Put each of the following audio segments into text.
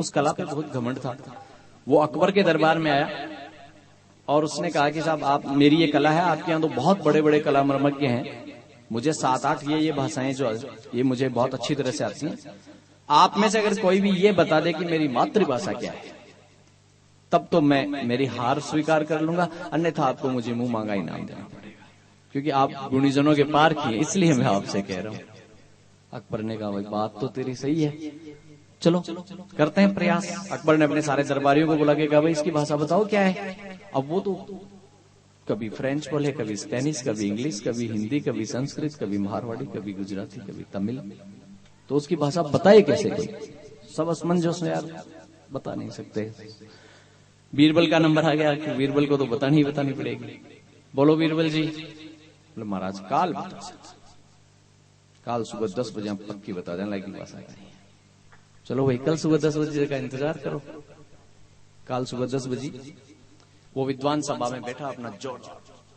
उस कला पे बहुत घमंड था। वो अकबर के दरबार में आया और उसने कहा कि साहब आप, मेरी ये कला है, आपके यहाँ तो बहुत बड़े बड़े कला मर्मज्ञ हैं, मुझे 7-8 ये भाषाएं जो ये मुझे बहुत अच्छी तरह से आती हैं, आप में से अगर कोई भी ये बता दे कि मेरी मातृभाषा क्या है, तब तो मैं मेरी हार स्वीकार कर लूंगा, अन्यथा आपको मुझे मुंह मांगा इनाम देना पड़ेगा, क्योंकि आप गुणीजनों के पार किए, इसलिए मैं आपसे कह रहा हूं। अकबर ने कहा भाई बात तो तेरी सही है, चलो करते हैं प्रयास। अकबर ने अपने सारे दरबारियों को बुला के कहा भाई इसकी भाषा बताओ क्या है। अब वो तो कभी फ्रेंच बोले, कभी स्पेनिश, कभी इंग्लिश, कभी हिंदी, कभी संस्कृत, कभी मारवाड़ी, कभी गुजराती, कभी तमिल, तो उसकी भाषा बताए कैसे कोई? सब असमंजस में यार, बता नहीं सकते। बीरबल का नंबर आ गया कि बीरबल को तो बतानी पड़ेगी। बोलो बीरबल जी। बोले महाराज काल बता सकते, काल सुबह 10 बजे आप पक्की बता देना लाइक भाषा का। चलो भाई कल सुबह 10 बजे का इंतजार करो। काल सुबह 10 बजे वो विद्वान सभा में बैठा, अपना जोर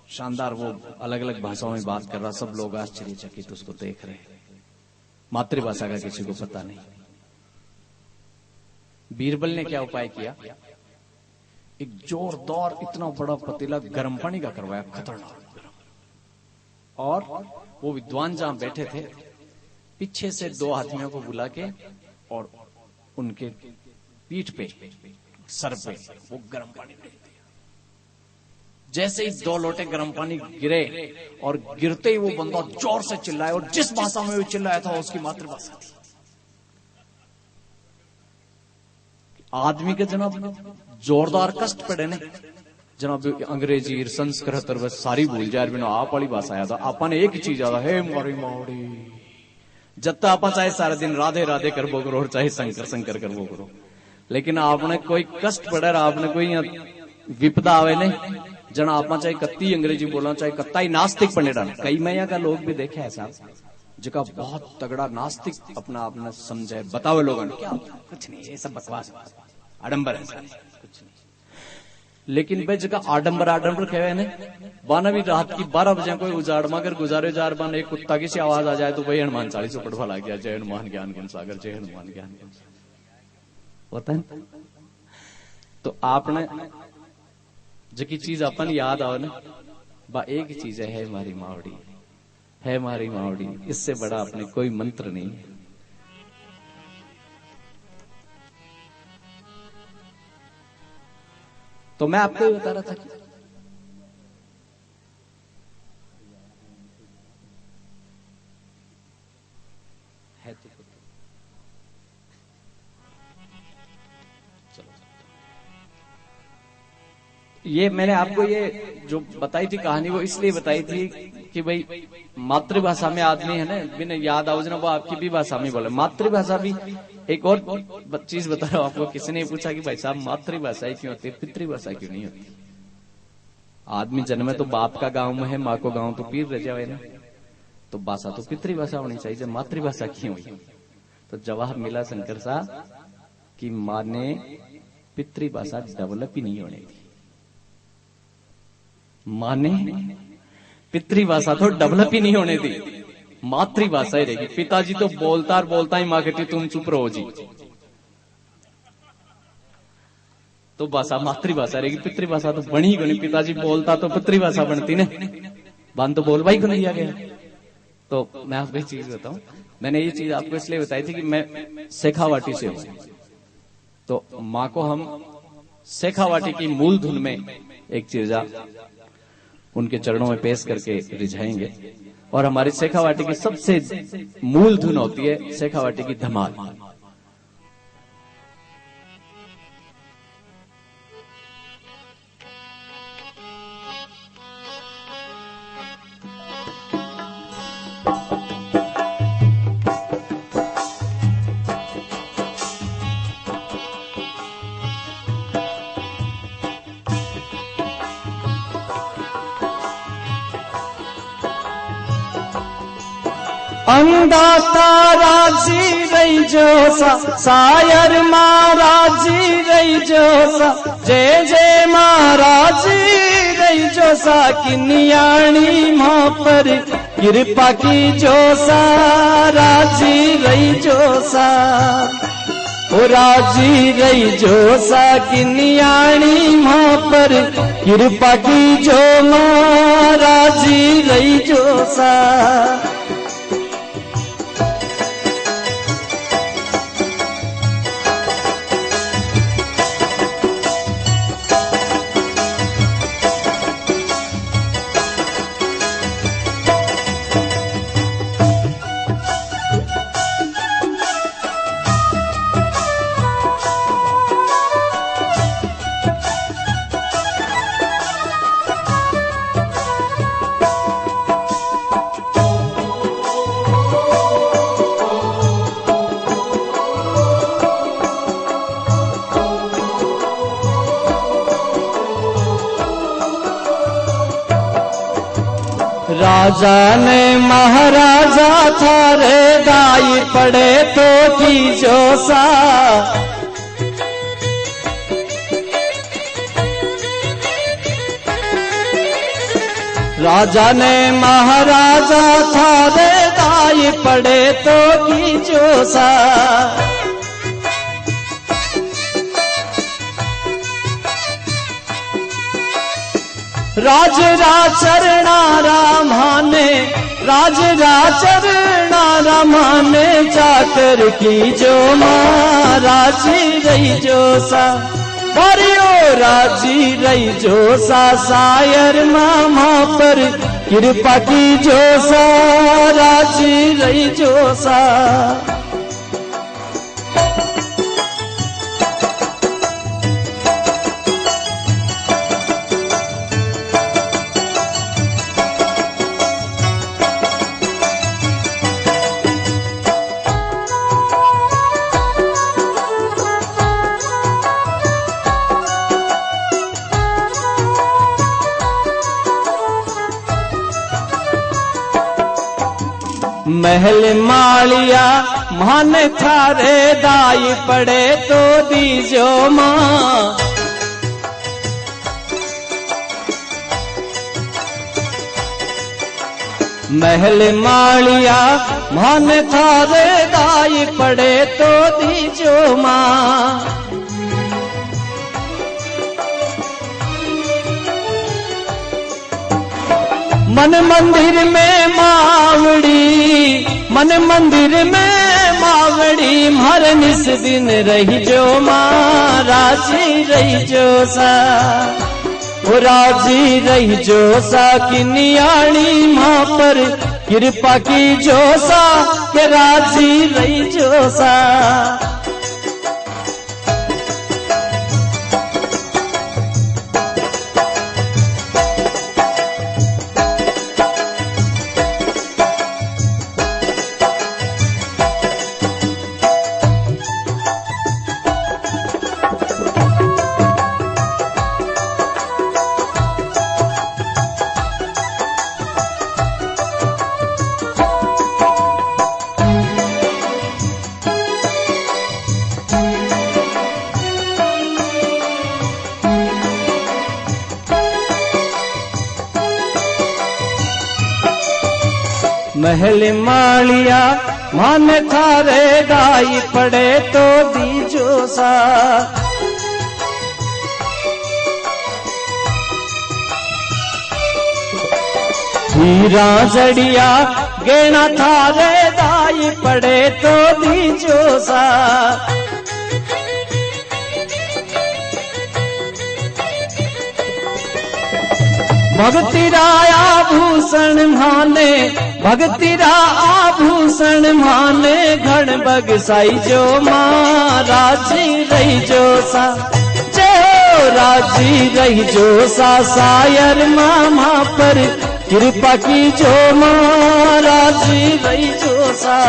शानदार वो अलग अलग भाषाओं में बात कर रहा, सब लोग आश्चर्यचकित उसको देख रहे। मातृभाषा का किसी को पता नहीं। बीरबल ने क्या उपाय किया, एक जोरदार इतना बड़ा पतीला गर्म पानी का करवाया, खतरनाक गर्म, और वो विद्वान जहां बैठे थे पीछे से 2 हाथियों को बुला के और उनके पीठ पे, सर पे वो गर्म पानी फेंक दिया। जैसे ही 2 लोटे गर्म पानी गिरे और गिरते ही वो बंदा जोर से चिल्लाया, और जिस भाषा में वो चिल्लाया था उसकी मातृभाषा थी। आदमी के जनाब जोरदार कष्ट पड़े ने जनाब, अंग्रेजी संस्कृत और बस सारी भूल जाए, बिना आप वाली भाषा आया था। आपा ने एक ही चीज आता है मारी मावड़ी, जब आपा चाहे सारा दिन राधे राधे करबो करो और चाहे शंकर शंकर करबो करो, लेकिन आपने कोई कष्ट पड़े, आपने कोई विपदा आवे ने जना आपा चाहे कत्ती अंग्रेजी बोला, चाहे कत्ता ही नास्तिक बने डाल। कई मैया का लोग भी देखे ऐसा जिका बहुत तगड़ा नास्तिक अपना आपने समझे, बताओ लोगों ने क्या कुछ नहीं, ये सब बकवास आडंबर है कुछ नहीं। लेकिन भाई जगह आडंबर कहे ने बाना भी रात की 12 बजे कोई उजाड़ मागर गुजारे जार बान एक कुत्ता की सी आवाज आ जाए तो भाई हनुमान 40 पढ़वा लग गया, जय हनुमान ज्ञान गुण सागर, जय हनुमान ज्ञान गुण सागर होता है। तो आपने जकी चीज अपन याद आओ ना, बा एक चीज है हमारी मावड़ी, है हमारी मावड़ी, इससे बड़ा अपने कोई मंत्र नहीं है। तो मैं आपको ये बता रहा था कि है तो चलो, ये मैंने आपको ये जो बताई थी कहानी, वो इसलिए बताई थी कि भाई मातृभाषा में आदमी है ना, बिना याद आओ ना वो आपकी भी भाषा में बोले। मातृभाषा भी एक और चीज बता रहा हूं आपको, किसी ने पूछा कि भाई साहब मातृभाषा ही क्यों होती है, पितृभाषा क्यों नहीं होती? आदमी जन्मे तो बाप का गांव में है, माँ को गांव तो पीर रह जाए ना, तो भाषा तो पितृभाषा होनी चाहिए, मातृभाषा क्यों हुई? तो जवाब मिला शंकर साहब कि माँ ने पितृभाषा डेवलप ही नहीं होने दी। माँ ने पितृभाषा तो डेवलप ही नहीं होने दी, मातृभाषा ही रहेगी। पिताजी तो बोलता ही माँ कहती तुम चुप रहो जी, तो भाषा मातृभाषा रहेगी, पितृभाषा तो बनी ही नहीं। पिताजी बोलता तो पितृभाषा बनती ने, बन तो बोल भाई को नहीं दिया गया। तो मैं आपको एक चीज बताऊं, मैंने ये चीज आपको इसलिए बताई थी कि मैं शेखावाटी से हूं, तो माँ को हम शेखावाटी की मूल धुन में एक चिरजा उनके चरणों में पेश करके रिझाएंगे। और हमारी शेखावाटी की सबसे मूल धुन होती है शेखावाटी की धमाल। अंदाता राजी रही जोसा, सायर महाराजी रही जोसा, जय जय महाराजी रही जोसा, किनियाणी मां पर कृपा की जोसा, राजी रही जोसा। ओ राजी रही जो सा की नियाणी माँ पर कृपा की जो माँ राजी रही जो सा। राजा ने महाराजा था रे दाई पड़े तो की जो सा। राजा ने महाराजा था रे दाई पड़े तो की जो सा। राज राचरणा रामाने राज राचरणा रामाने चाकर की जो माँ राजी रही जो सा। बारियो राजी रही जो सा सायर मामा पर कृपा की जो सा राजी रही जो सा। महल मालिया मान थारे दाई पड़े तो दीजो माँ। महल मालिया मान थारे दाई पड़े तो दीजो माँ। मन मंदिर में मावड़ी मन मंदिर में मावड़ी हर निस दिन रही जो माँ राजी रही जो सा। ओ राजी रही जो सा की नियाणी माँ पर कृपा की जो सा के राजी रही जो सा। महल मालिया मान थारे दाई पड़े तो दीजो सा। हीरा जड़िया गेना थारे दाई पड़े तो दीजो सा। भगतिरा आभूषण माने भगतिरा आभूषण माने घण बगसाई जो माँ राजी रही जो सा। जो राजी रही जो सा सायर मामा पर कृपा की जो माँ राजी रही जो सा।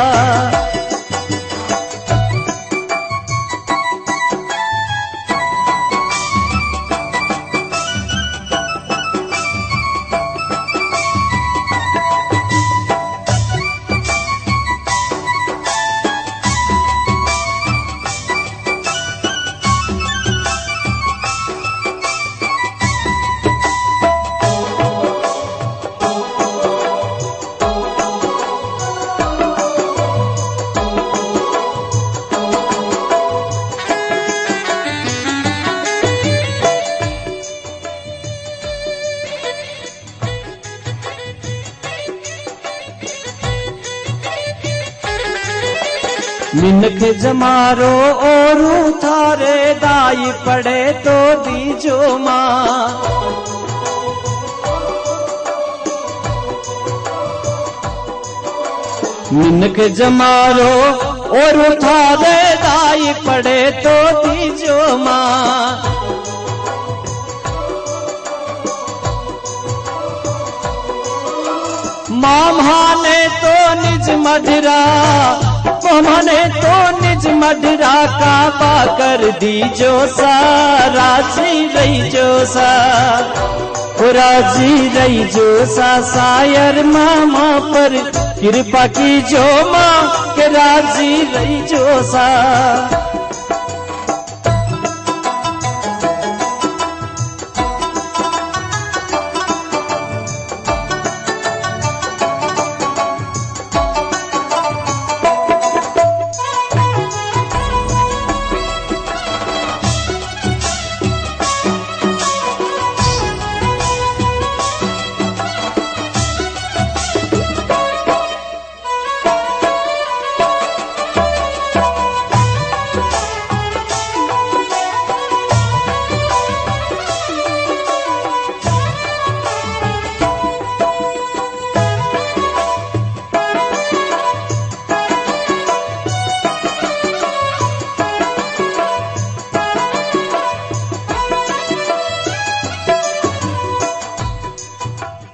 मिनख जमारो और थारे दाई पड़े तो दीजो माँ। मिनख जमारो और थारे दाई पड़े तो दीजो माँ। मामाने तो निज मडरा, मामाने तो निज मडरा काबा कर दीजो सा, राजी रही जो सा, राजी रही जो सा। सायर मामा पर कृपा की जो माँ के राजी रही जो सा।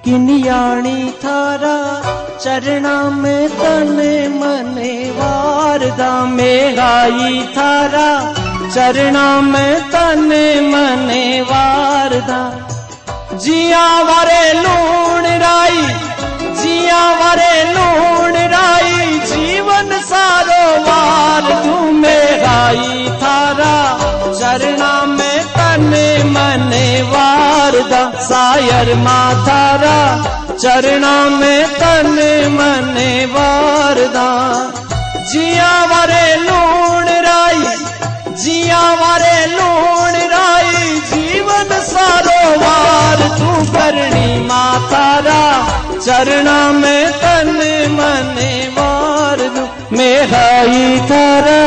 किनियाणी थारा चरणा में तने मने वारदा में गाई थारा चरणा में तने मने वारदा। जिया वारे लूण राई, जिया वारे लूण राई, जीवन सारो वार में गाई थारा चरणा में तने मने वारदा। सायर माथारा चरणा में तने मने वारदा। जिया वारे लूण राई, जिया वारे लूण राई, जीवन सारो वार तू करनी माथारा चरणा में तने मने वारदू। मेहाई थारा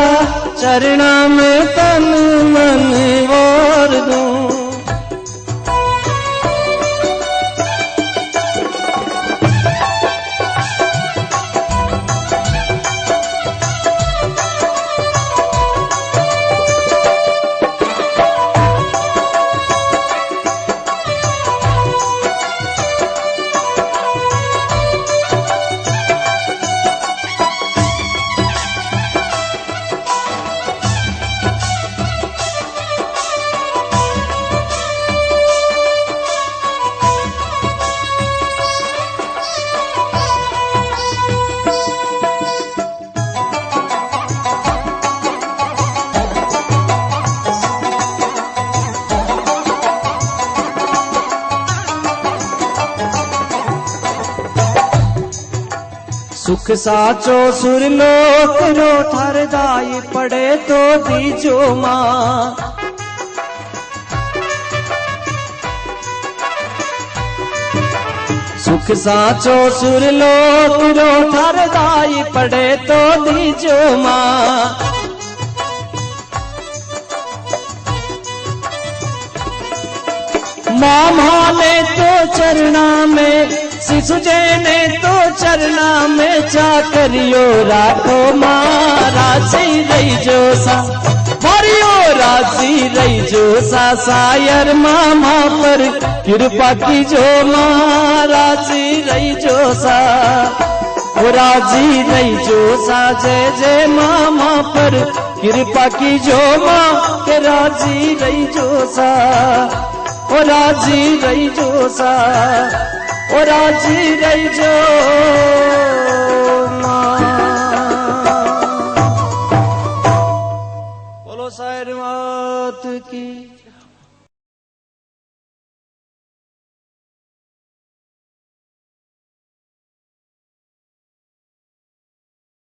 चरणा में तने मने वारदू। सुख साचो सुरलोक रो थार दाई पड़े तो दीजो माँ। सुख साचो सुरलोक रो थार दाई पड़े तो दीजो माँ। मामा ने तो चरना में, शिशुजे ने तो चरना में चाकरियो राखो माँ। राजी रही जो सा, मारियो राजी रही जो सा। सायर मामा पर कृपा की जो माँ, राजी रही जो सा, राजी रही जो सा। जय जय मामा पर कृपा की जो माँ के राजी रही जो सा, राजी रही जो सा, राजी रही जो